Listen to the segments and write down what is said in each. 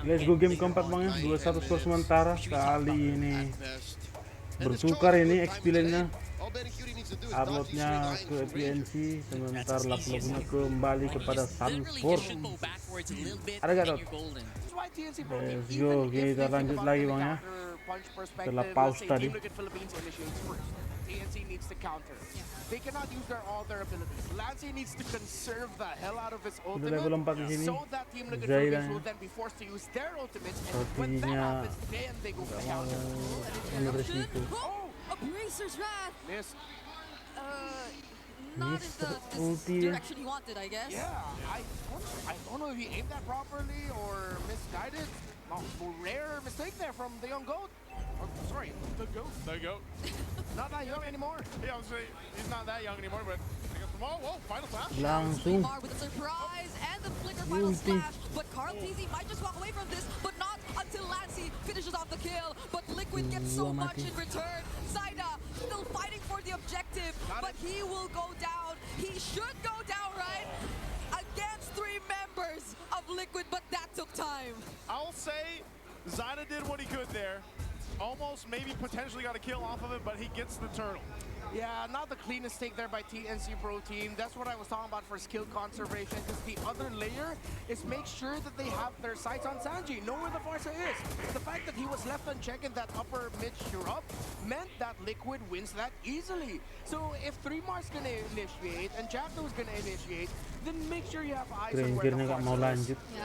Let's go game keempat bang ya, 2-1 skor sementara. Kali ini bertukar ini experience-nya. Uploadnya ke TNC, sebentar laporannya kembali kepada Sanford. Ada gak Dot? Let's go, kita lanjut lagi bang ya. Setelah pause tadi. TNC needs to counter. They cannot use all their abilities. Lancey needs to conserve the hell out of his ultimate level 4 di sini. so that Team Liquid Philippines will then be forced to use their ultimates, and when that happens, then they go for the counter. Oh, a Bracer's Wrath! Missed. Not in the direction he wanted, I guess. Yeah, I don't know if he aimed that properly or misguided. Rare mistake there from the young goat. Oh, sorry, the goat. The goat. Not that young anymore. Yeah, I was saying he's not that young anymore, but I got whoa, final slash. Langsung. With a surprise and the flicker final slash, but Carl TZ might just walk away from this, but not until Lancey finishes off the kill. But Liquid gets so much in return. Saida still fighting for the objective, but he will go down. He should go down, right? Against 3 members of Liquid, but that took time. I'll say Zyda did what he could there. Almost maybe potentially got a kill off of it, but he gets the turtle. Yeah, not the cleanest take there by TNC Pro Team. That's what I was talking about for skill conservation, because the other layer is make sure that they have their sights on Sanji, know where the Pharsa is. The fact that he was left unchecked in that upper mid shrub meant that Liquid wins that easily. So if 3Mar's gonna initiate and Jackdo's gonna initiate, then make sure you have eyes on where the Pharsa is. Yeah,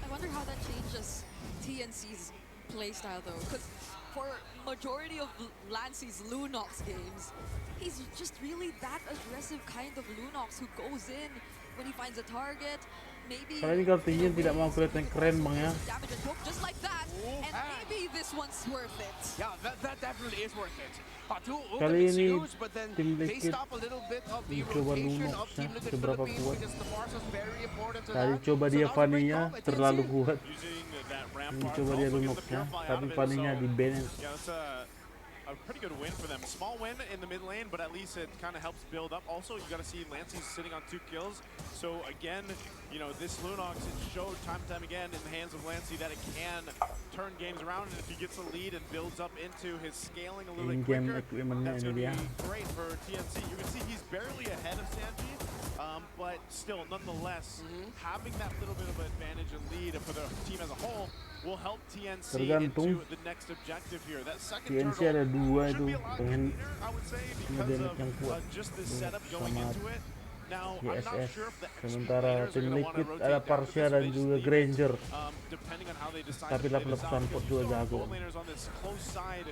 I wonder how that changes TNC's playstyle though, because for majority of Lancey's Lunox games, he's just really that aggressive kind of Lunox who goes in when he finds a target. Maybe Kali ini kartunya tidak mau kelihatan keren bang ya. damage and poke just like that, and maybe this one's worth it. Yeah, that definitely is worth it. Kali ini huge, but then tim they Liquid stop a little bit of the mencoba rotation of Lunox Team ya, Liquid seberapa Philippines kuat. because the Pharsa is very important to Tadi that. coba So dia now the Fanny-nya break off, terlalu TNC. kuat. Using that ramp Mencoba dia Lunox-nya, tapi Fanny-nya di ban. Yeah, that's a pretty good win for them. Small win in the mid lane, but at least it kind of helps build up. Also, you got to see Lancey's sitting on 2 kills. So again, you know, this Lunox, it showed time and time again in the hands of Lancey that it can turn games around. And if he gets a lead and builds up into his scaling a little bit quicker, that's going to be great for TNC. You can see he's barely ahead of Sanji, but still, nonetheless, having that little bit of advantage and lead for the team as a whole will help TNC into the next objective here. That second TNC turtle ada 2 should itu be a lot pengen cleaner, I would say, damage because yang kuat of just the setup going sama into it. Now, I'm not YSS. sure if the extra Sementara players are tim going to want to Liquid rotate ada down to Parsia this dan space juga lead, Granger. depending on how they decide Tapi to play this 80% out. Sanford Because juga still, jago. gold laners on this close side.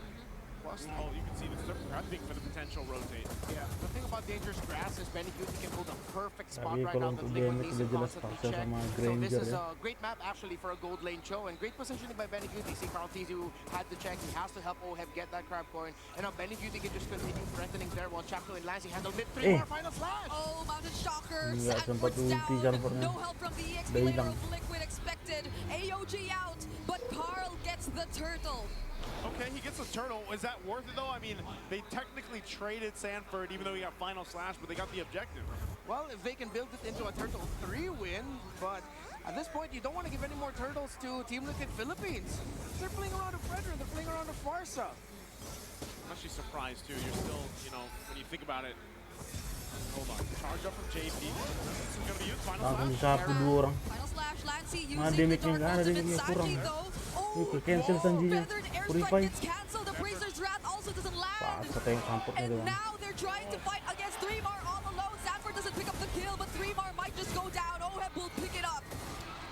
Plus, oh, you can see they're prepping for the potential rotate. Yeah, the thing about dangerous grass is Benny Cutie can hold a perfect spot Tapi right kalau now that untuk Liquid damage needs to udah jelas constantly Parsia check. sama So this Granger is ya. a great map actually for a gold lane show, and great positioning by Benny Cutie. See Carl Tizu had to check, he has to help Oheb get that crab coin, and now Benny Cutie can just continue threatening there while Chapco and Lancey handle mid 3 more final slash. Oh, Mountain Shocker, Nggak sempat Sanford's ulti down, Sanfordnya. no help from the EXP Udah layer hilang. of Liquid expected. AOG out, but Carl gets the turtle. Okay, he gets a turtle. Is that worth it, though? I mean, they technically traded Sanford, even though he got final slash, but they got the objective. Well, if they can build it into a Turtle 3 win, but at this point, you don't want to give any more turtles to Team Liquid Philippines. They're playing around with Fredrin, they're playing around with Pharsa. I'm actually surprised, too. You're still, you know, when you think about it. Hold on. Charge up from JP. This is going to be used. Final Langsung slash. disapu 2 orang. Final slash, Lancey Nah, using the damage-nya dark nggak ada, ultimate. damage-nya kurang. Sanji though, Ke cancel Sanjinya. Feathered Purify. airstrike gets cancelled. The Bracer's Wrath also doesn't land. Pas katanya Sanfordnya And doang. now they're trying to fight against 3Mar all alone. Sanford doesn't pick up the kill, but 3Mar might just go down. Oheb will pick it up.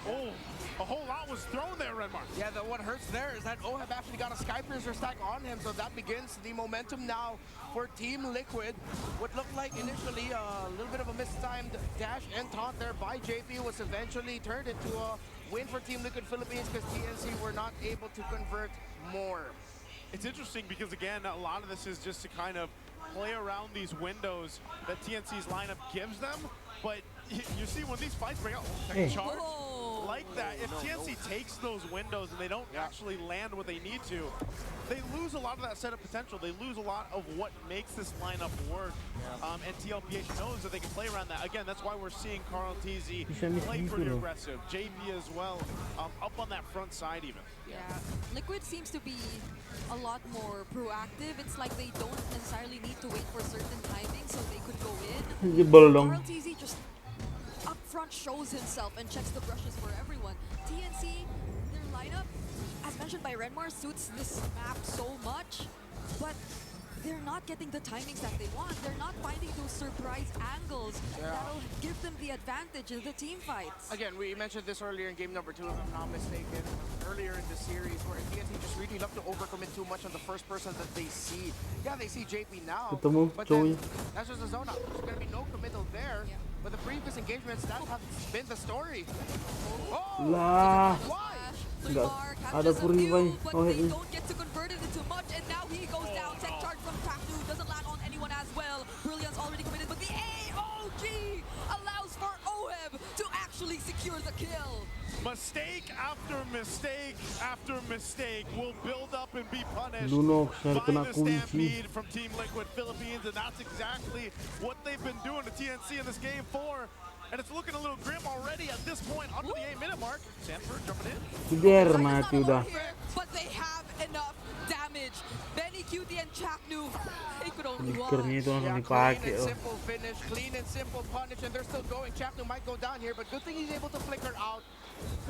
Oh, a whole lot was thrown there, Redmark. Yeah, what hurts there is that Oheb actually got a Skypiercer stack on him, so that begins the momentum now for Team Liquid. What looked like initially a little bit of a mistimed dash and taunt there by JP was eventually turned into a win for Team Liquid Philippines because TNC were not able to convert more. It's interesting because, again, a lot of this is just to kind of play around these windows that TNC's lineup gives them. But you see when these fights break out, Hey. charge, Oh. like that. If TNC takes those windows and they don't actually land what they need to, they lose a lot of that setup potential. They lose a lot of what makes this lineup work. And TLPH knows that they can play around that. Again, that's why we're seeing Carl TZ play pretty aggressive. JP as well, up on that front side even. Yeah, Liquid seems to be a lot more proactive. It's like they don't necessarily need to wait for certain timing so they could go in. Jebol dong. Carl TZ just up front shows himself and checks the brushes for everyone. TNC, their lineup, as mentioned by Renmar, suits this map so much, but they're not getting the timings that they want. They're not finding those surprise angles that'll give them the advantage in the team fights. Again, we mentioned this earlier in game number 2, if I'm not mistaken, earlier in the series, where TNC just really love to overcommit too much on the first person that they see. Yeah, they see JP now, Ketemu but Joey. then that's just a zone out. There's going to be no committal there. Yeah. But the previous engagements, that has been the story. Lah. Why? Enggak Lumar ada catches a Purify. few, but Oh, they ini. don't get to convert it into much, and now he goes down. Tech charge from Kraftu doesn't land on anyone as well. Brilliance already committed, but the AOG allows for Oheb to actually secure the kill. Mistake after mistake after mistake will build up and be punished Lunox by kena the kunci. Stampede from Team Liquid Philippines, and that's exactly what they've been doing to TNC in this game 4. And it's looking a little grim already at this point, under the 8-minute mark. Sanford jumping in. Kejar Tiger's mati not udah. alone here, but they have enough damage. Benny, Cutie, and Chaknu, they could only Flickernya itu watch. langsung Clean dipakai. and Oh. simple finish, clean and simple punish, and they're still going. Chapnu might go down here, but good thing he's able to flicker out.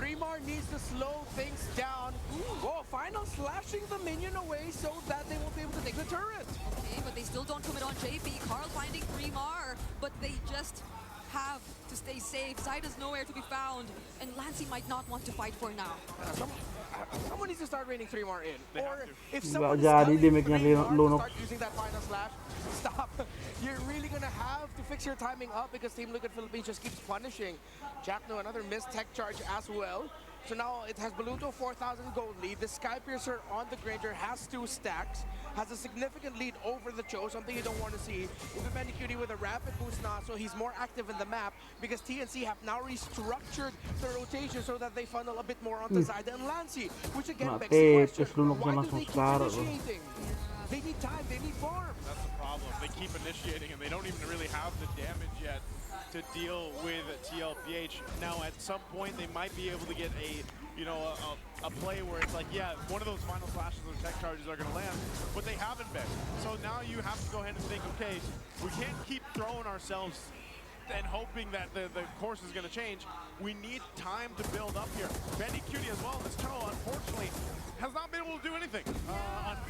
3mar needs to slow things down. Oh, final slashing the minion away so that they won't be able to take the turret. Okay, but they still don't commit on JP. Carl finding 3mar, but they just have to stay safe. Sida's nowhere to be found, and Lancey might not want to fight for now. Someone needs to start raining 3mar in. They Or have to. if Nggak someone is jadi telling damage-nya 3mar to Lunox. start using that final slash, stop. You're really gonna have to fix your timing up because Team Liquid Philippines just keeps punishing. Jackno, another missed tech charge as well. So now it has Baluto 4,000 gold lead. The Skypiercer on the Granger has 2 stacks, has a significant lead over the Cho, something you don't want to see. Even Cutie with a rapid boost now, so he's more active in the map because TNC have now restructured the rotation so that they funnel a bit more onto Zyda and Lancy, which again begs the question, why do they keep initiating? They need time, they need farm. That's the problem. They keep initiating and they don't even really have the damage yet to deal with TLPH. Now, at some point, they might be able to get a play where it's like, yeah, one of those final flashes or tech charges are going to land, but they haven't been. So now you have to go ahead and think, okay, we can't keep throwing ourselves and hoping that the course is going to change. We need time to build up here. Benny Cutie as well, this Cho, unfortunately, has not been able to do anything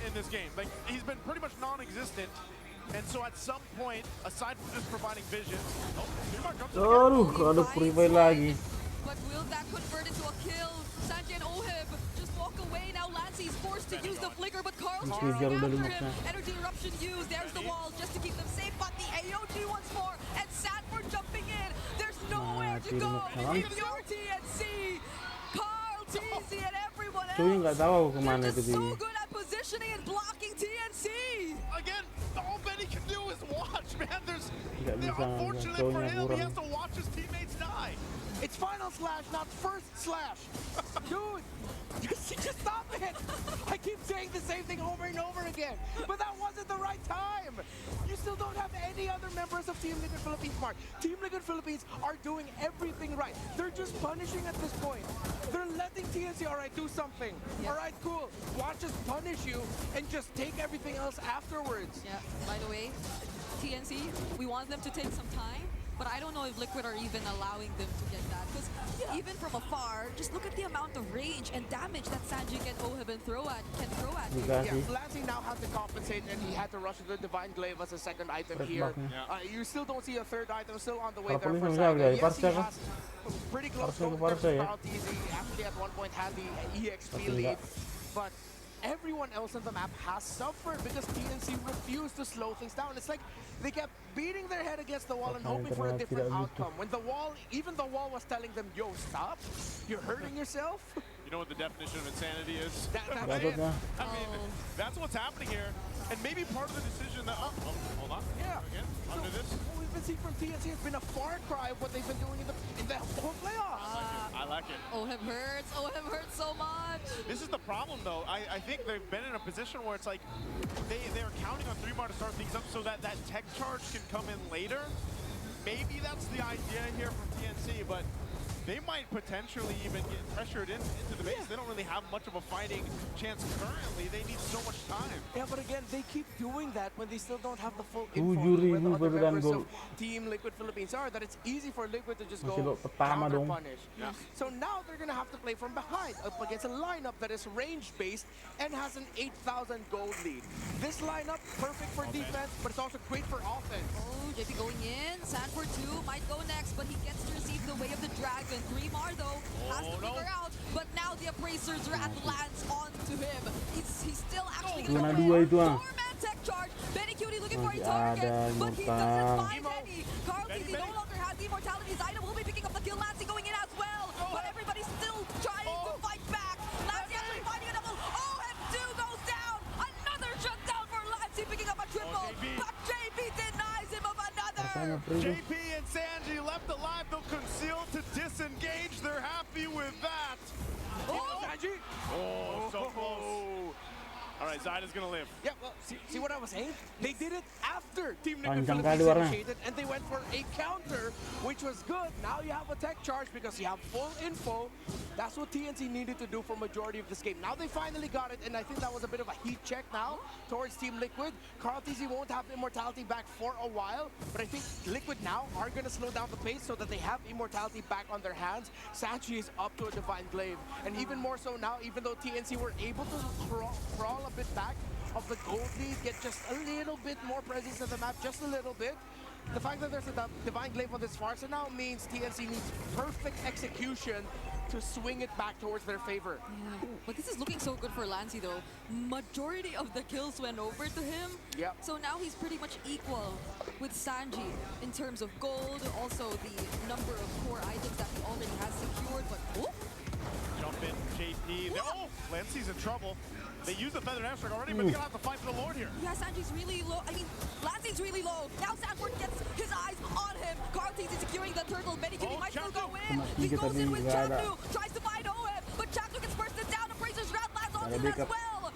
in this game. Like, he's been pretty much non-existent. And so at some point, aside from just providing vision, Aduh, ada Purify lagi. But will that convert into a kill? Sanji and Oheb just walk away. Now Lancey's forced to use the flicker, but Carl's chasing Kejar udah after Lunox-nya. him. Energy eruption used. There's the wall just to keep them safe. But the AOG once more, and Sanford jumping in. There's nowhere to Mati go. Lunox-nya If you're TNC, Carl, TZ, and everyone Cuy else, nggak tahu they're kemana just itu so dia. good at positioning and blocking TNC. again, all Benny can do is watch, man. Nggak bisa, Unfortunate for Cho-nya him, he kurang. has to watch his teammates die. It's final slash, not first slash. Dude, just stop it. I keep saying the same thing over and over again, but that wasn't the right time. You still don't have any other members of Team Liquid Philippines, Mark. Team Liquid Philippines are doing everything right. They're just punishing at this point. They're letting TNC, all right, do something. All right, cool. Watch us punish you and just take everything else afterwards. Yeah, by the way, TNC, we want them to take some time, but I don't know if Liquid are even allowing them to get that. Because even from afar, just look at the amount of range and damage that Sanjik and Oheb can throw at you. Dikasih. Yeah, Lancey now has to compensate, and he had to rush the Divine Glaive as a second item Red here. buff-nya. You still don't see a third item, still on the way Purple there for ini Zyda. sama sekali, Yes, he Parsa kah? has pretty close Parsa ke to Parsa ya? Easy. Actually, at one point had the EXP Tapi lead, enggak. but everyone else on the map has suffered because TNC refused to slow things down. It's like they kept beating their head against the wall and Makanya hoping for a ternyata different tidak gitu. outcome. When the wall, even the wall was telling them, yo, stop, you're hurting yourself. You know what the definition of insanity is? That's Dapat it. na. I mean, that's what's happening here. And maybe part of the decision that, oh, hold on. Yeah. Again, So, under this. what we've been seeing from TNC has been a far cry of what they've been doing in the whole playoffs. I like it. OHEB hurts. OHEB hurts so much. This is the problem, though. I think they've been in a position where it's like they're counting on 3 bar to start things up so that that tech charge can come in later. Maybe that's the idea here from TNC, but they might potentially even get pressured into the base. They don't really have much of a fighting chance currently. They need so much time. Yeah, but again, they keep doing that when they still don't have the full 7.000 info where the other perbedaan members gol. of Team Liquid Philippines are, that it's easy for Liquid to just Masih go babak pertama dong. counter-punish. Yeah. So now they're going to have to play from behind up against a lineup that is range-based and has an 8,000 gold lead. This lineup, perfect for defense, but it's also great for offense. Oh, JP going in. Sanford 2 might go next, but he gets to receive the way of the dragon. 3mar though has to figure out, but now the appraisers are at lance onto him. He's still actually Dua na gonna dua go itu, ah. 4-man tech charge. Benny Cutie looking for a Masih target, ada but he Immortal. doesn't find any. Carl Benny, TZ no Benny. longer has the immortality. Zaida will be picking up the kill. Lancey going in as well, but everybody's still trying to fight back. Lancey actually finding a double. Oh, and 2 goes down. Another shutdown for Lancey picking up a triple, JP. but JP denies him of another. Rasanya Fredo. JP and Sanji left alive, though concealed to disengage. They're happy with that. Oh, Sanji! Oh, so close. All right, Zaida's gonna live. Yeah, well, see what I was saying? They did it after Team Liquid Panjang Philippines kali warna. initiated, and they went for a counter, which was good. Now you have a tech charge because you have full info. That's what TNC needed to do for majority of this game. Now they finally got it, and I think that was a bit of a heat check now towards Team Liquid. Carl TZ won't have immortality back for a while, but I think Liquid now are going to slow down the pace so that they have immortality back on their hands. Sanji is up to a Divine Glaive, and even more so now, even though TNC were able to crawl a bit back of the gold lead, get just a little bit more presence in the map, just a little bit. The fact that there's a Divine Glaive on this Pharsa now means TNC needs perfect execution to swing it back towards their favor. yeah. But this is looking so good for Lancey though. Majority of the kills went over to him. Yep. So now he's pretty much equal with Sanji in terms of gold, also the number of core items that he already has secured. But oh, Jump in, JP. Oh, Lancey's in trouble. They used the Feathered Hamstring already, but they're gonna have to fight for the Lord here. yeah, Sanji's really low. I mean, Lancey's really low. Now Sanford gets his eyes on him. Carl TZ securing the turtle. Benny Cutie Oh, might still Chaknu. go in. Mati He kita goes in di with Zada. Chaknu. Tries to find OHEB, but Chaknu gets bursted down. Appraiser's round lands on Ada him as backup. well.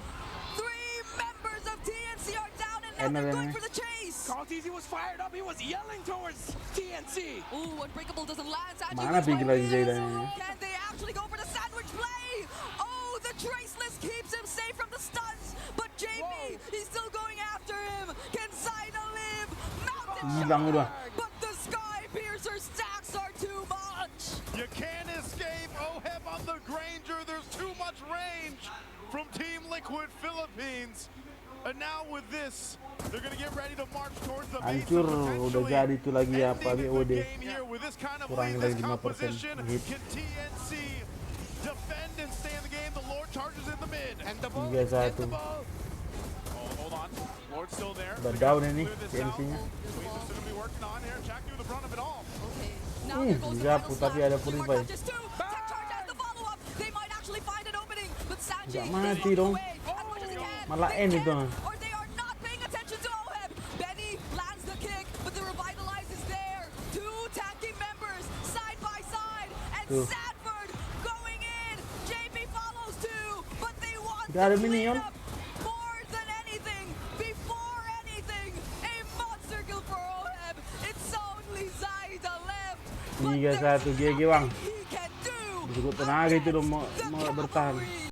3 members of TNC are down, and now Enak they're kan, going eh? for the chase. Carl TZ was fired up. He was yelling towards TNC. Ooh, Unbreakable doesn't land. Sanji Mana goes pinggir for lagi it. Zaidanya? Can they actually go for the sandwich play? Oh, the Traceless keeps him safe from the stunts, but JP, Whoa. he's still going after him. Can Zaida live? Mountain Hilang udah. but the Sky Piercer stacks are too much. You can't escape OHEB on the Granger. There's too much range from Team Liquid Philippines. And now with this, they're gonna get ready to march towards the base. Hancur, and udah jadi itu lagi potentially apa ending the BOD. game here with this kind of Kurangin lead, this lagi 5% composition. hit. Can TNC defend and stay in the game? The Lord charges in the mid. And the ball, 3-1. and the ball. Oh, hold on. Lord's still there. Udah They down gotta ini clear this out. TNC-nya. Waves are still gonna be working on here. Jack do the brunt of it all. Okay, now there goes the disapu, final tapi slash. ada 3 more Purify. touches too. Tech charge has the follow-up. They might actually find an opening, but Sanji Nggak is mati walking dong. away as much as he can. Malah They end can't, itu. or they are not paying attention to OHEB. Benny lands the kick, but the Revitalize is there. 2 tanking members side by side, and Tuh. Sanford going in. JP follows too, but they want Udah ada to clean minion. up more than anything. Before anything, a monster kill for OHEB. It's only Zaida left. But 3-1 there's GG bang. nothing he can do Cukup tenaga itu dong mau against the bertahan. cavalry.